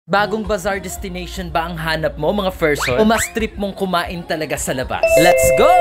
Bagong bazaar destination ba ang hanap mo, mga person? O mas trip mong kumain talaga sa labas? Let's go!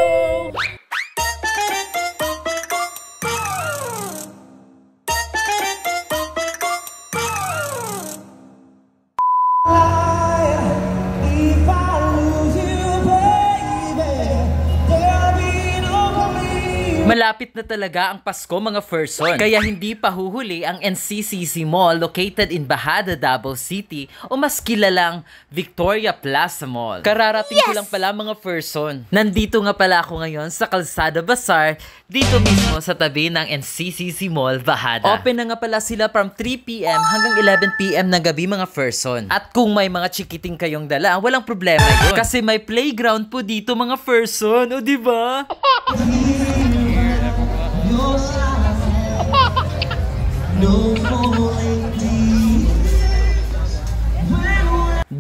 Malapit na talaga ang Pasko, mga person. Kaya hindi pa huhuli ang NCCC Mall located in Bajada, Davao City o mas kilalang Victoria Plaza Mall. Kararating ko lang pala, mga person. Nandito nga pala ako ngayon sa Calzada Bazaar, dito mismo sa tabi ng NCCC Mall, Bajada. Open na nga pala sila from 3 PM hanggang 11 PM ng gabi, mga person. At kung may mga chikiting kayong dala, walang problema yun. Kasi may playground po dito, mga person. O diba?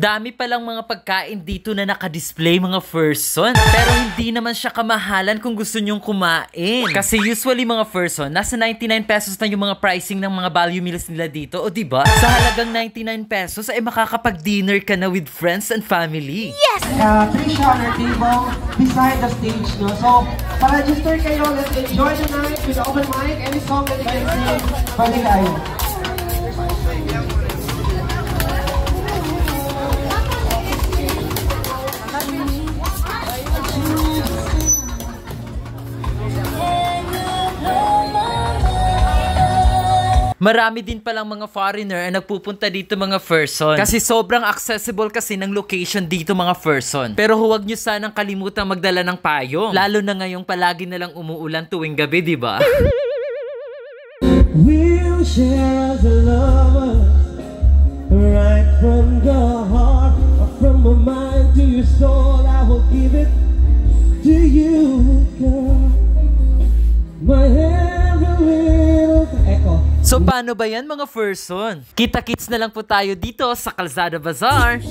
Dami palang mga pagkain dito na nakadisplay, mga person. Pero hindi naman siya kamahalan kung gusto nyong kumain. Kasi usually, mga person, nasa 99 pesos na yung mga pricing ng mga value meals nila dito. O diba? Sa halagang 99 pesos ay makakapag-dinner ka na with friends and family. Yes! 3 corner table beside the stage, no? So, pa-register kayo, let's enjoy the night with the open mic. Any song that you can sing, pwede kayo. Marami din palang mga foreigner ang nagpupunta dito, mga person. Kasi sobrang accessible kasi ng location dito, mga person. Pero huwag nyo sanang kalimutang magdala ng payong. Lalo na ngayong palagi na lang umuulan tuwing gabi, diba? We'll share as a lover, right from the heart, from my mind to your soul. I will give it to you, girl. My every little echo. So paano ba yan, mga person? Kita-kits na lang po tayo dito sa Calzada Bazaar.